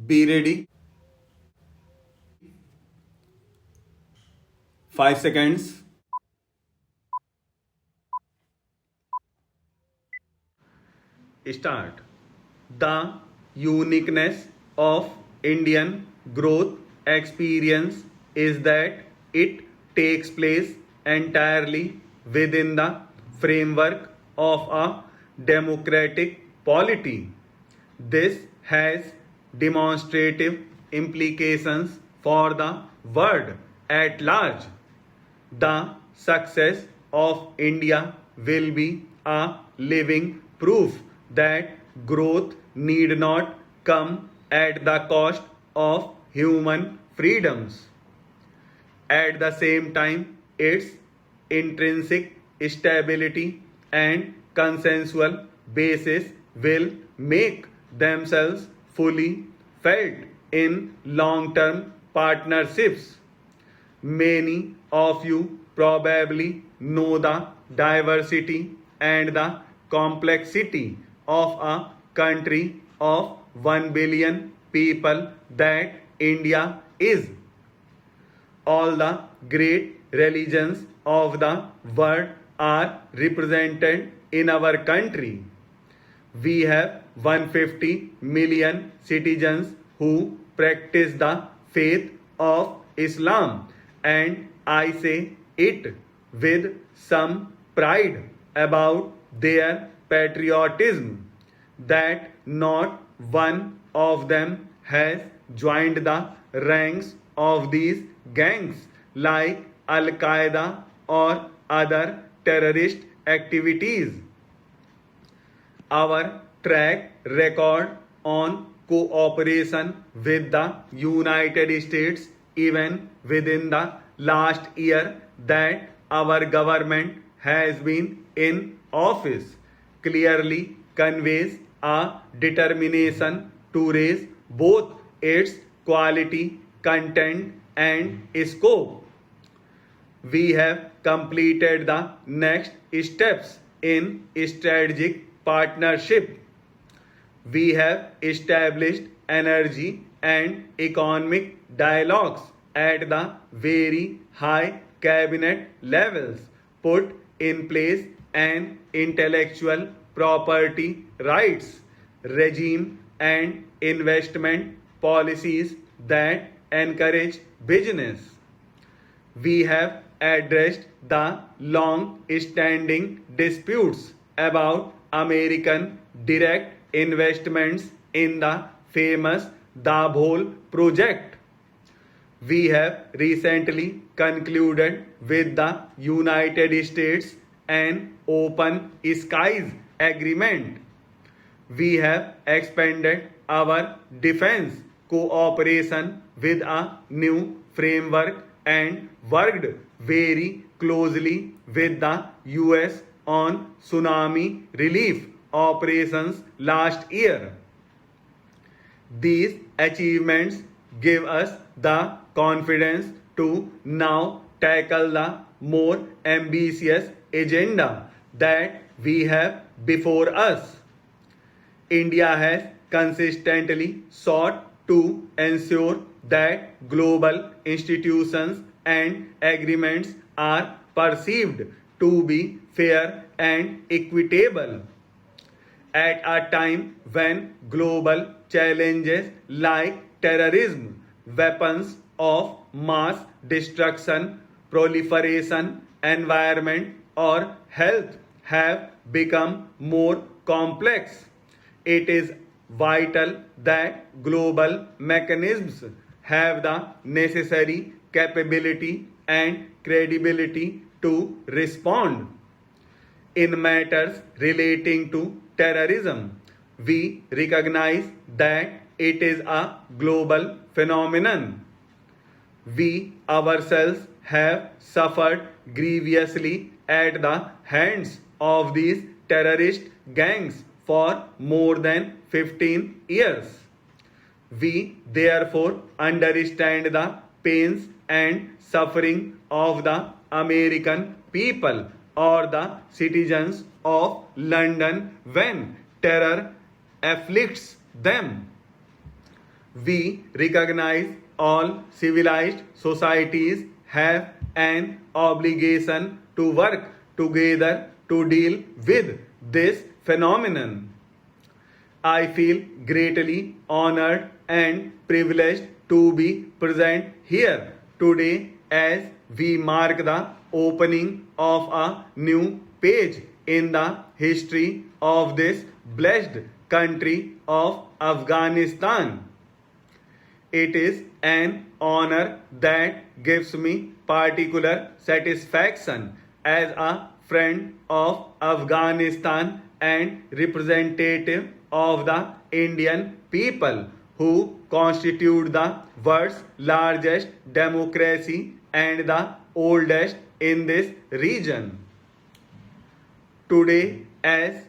Be ready. 5 seconds. Start. The uniqueness of Indian growth experience is that it takes place entirely within the framework of a democratic polity. This has demonstrative implications for the world at large. The success of India will be a living proof that growth need not come at the cost of human freedoms. At the same time, its intrinsic stability and consensual basis will make themselves fully felt in long term partnerships. Many of you probably know the diversity and the complexity of a country of 1 billion people that India is. All the great religions of the world are represented in our country. We have 150 million citizens who practice the faith of Islam, and I say it with some pride about their patriotism that not one of them has joined the ranks of these gangs like Al Qaeda or other terrorist activities. Our track record on cooperation with the United States, even within the last year that our government has been in office, clearly conveys a determination to raise both its quality, content, and scope. We have completed the next steps in strategic partnership. We have established energy and economic dialogues at the very high cabinet levels, put in place an intellectual property rights regime and investment policies that encourage business. We have addressed the long standing disputes about American direct investments in the famous Dabhol project. We have recently concluded with the United States an open skies agreement. We have expanded our defense cooperation with a new framework and worked very closely with the US on tsunami relief operations last year. These achievements give us the confidence to now tackle the more ambitious agenda that we have before us. India has consistently sought to ensure that global institutions and agreements are perceived to be fair and equitable. At a time when global challenges like terrorism, weapons of mass destruction, proliferation, environment, or health have become more complex. It is vital that global mechanisms have the necessary capability and credibility to respond. In matters relating to terrorism, we recognize that it is a global phenomenon. We ourselves have suffered grievously at the hands of these terrorist gangs for more than 15 years. We therefore understand the pains and suffering of the American people or the citizens of London when terror afflicts them. We recognize all civilized societies have an obligation to work together to deal with this phenomenon. I feel greatly honored and privileged to be present here today as we mark the opening of a new page in the history of this blessed country of Afghanistan. It is an honor that gives me particular satisfaction as a friend of Afghanistan and representative of the Indian people who constitute the world's largest democracy and the oldest in this region. Today, as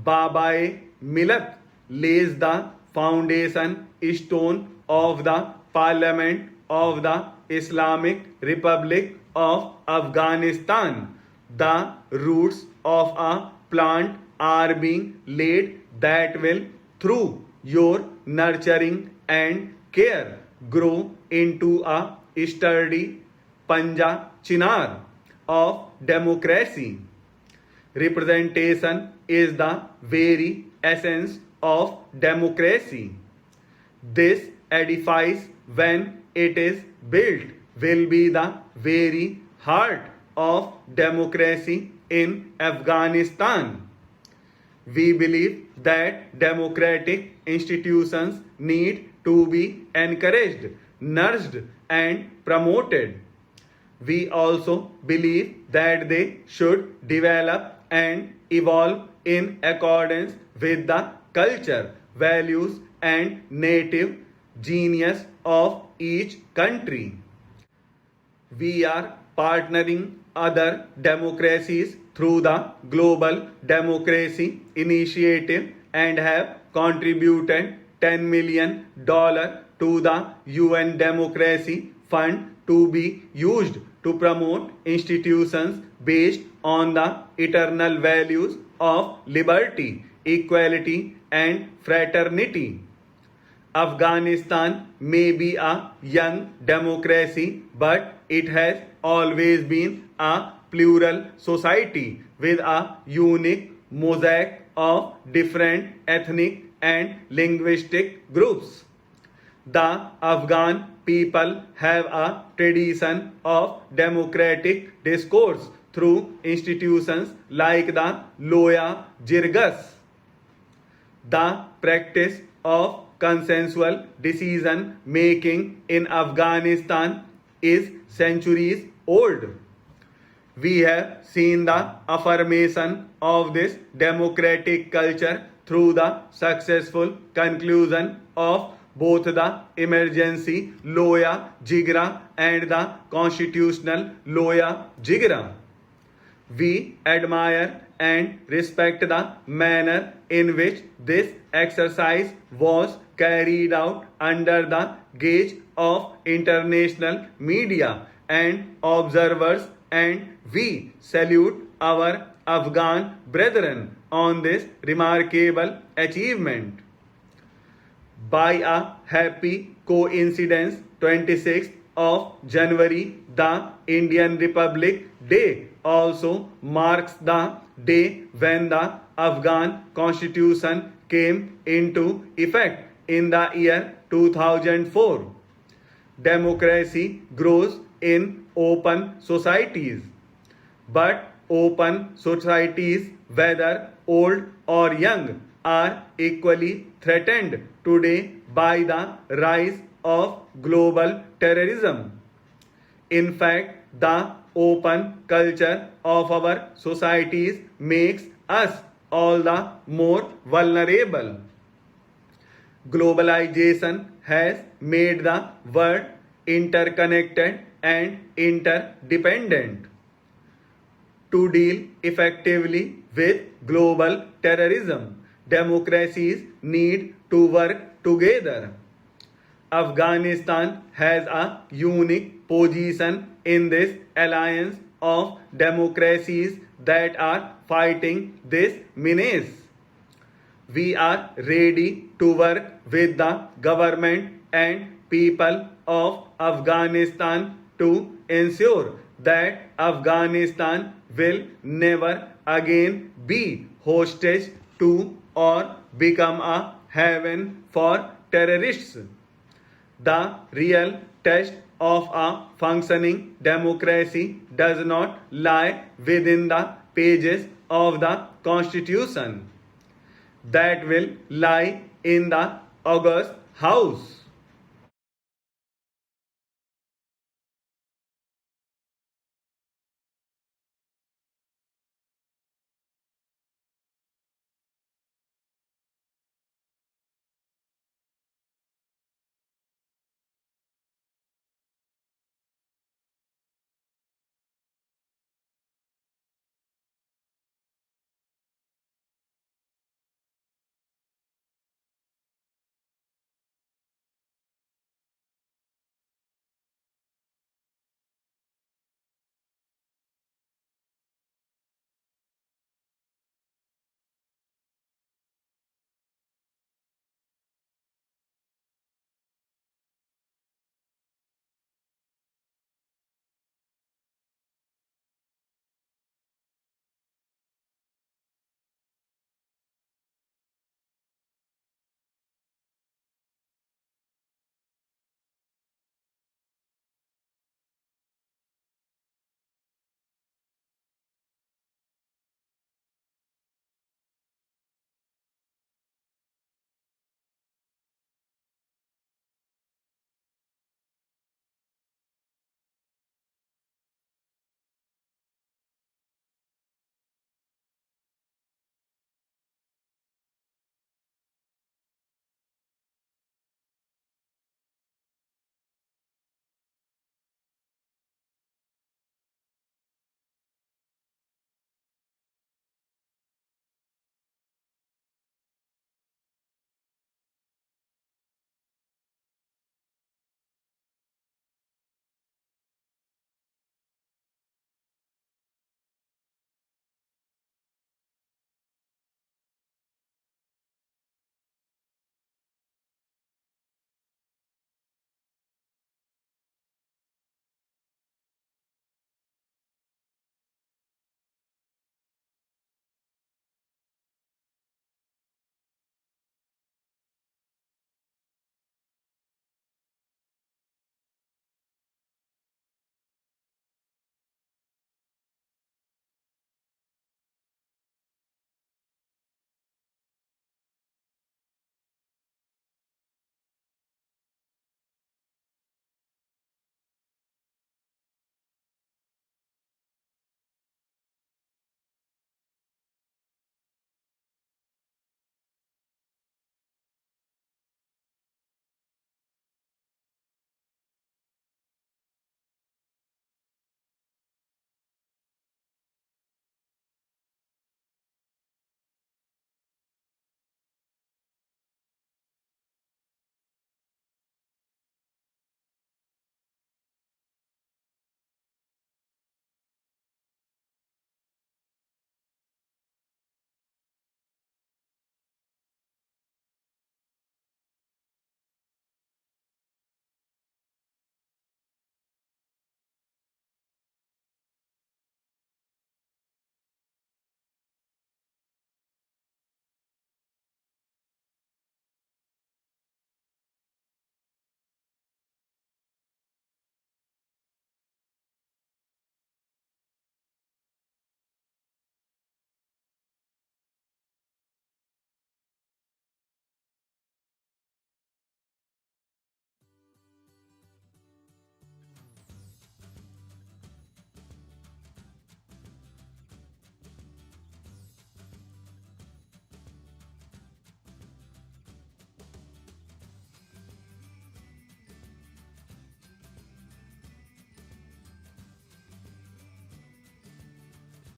Baba-e Millat lays the foundation stone of the Parliament of the Islamic Republic of Afghanistan, the roots of a plant are being laid that will, through your nurturing and care, grow into a sturdy Panja Chinar of democracy. Representation is the very essence of democracy. This edifice, when it is built, will be the very heart of democracy in Afghanistan. We believe that democratic institutions need to be encouraged, nurtured, and promoted. We also believe that they should develop and evolve in accordance with the culture, values, and native genius of each country. We are partnering other democracies through the Global Democracy Initiative and have contributed $10 million to the UN Democracy Fund to be used to promote institutions based on the eternal values of liberty, equality, and fraternity. Afghanistan may be a young democracy, but it has always been a plural society with a unique mosaic of different ethnic and linguistic groups. The Afghan people have a tradition of democratic discourse through institutions like the Loya Jirgas. The practice of consensual decision making in Afghanistan is centuries old. We have seen the affirmation of this democratic culture through the successful conclusion of both the emergency Loya Jigra and the constitutional Loya Jigra. We admire and respect the manner in which this exercise was carried out under the gaze of international media and observers, and we salute our Afghan brethren on this remarkable achievement. By a happy coincidence, 26th of January, the Indian Republic Day also marks the day when the Afghan Constitution came into effect in the year 2004. Democracy grows in open societies, but open societies, whether old or young, are equally threatened today by the rise of global terrorism. In fact, the open culture of our societies makes us all the more vulnerable. Globalization has made the world interconnected and interdependent. To deal effectively with global terrorism, democracies need to work together. Afghanistan has a unique position in this alliance of democracies that are fighting this menace. we are ready to work with the government and people of Afghanistan to ensure that Afghanistan will never again be hostage to or become a haven for terrorists. The real test of a functioning democracy does not lie within the pages of the Constitution. That will lie in the august house.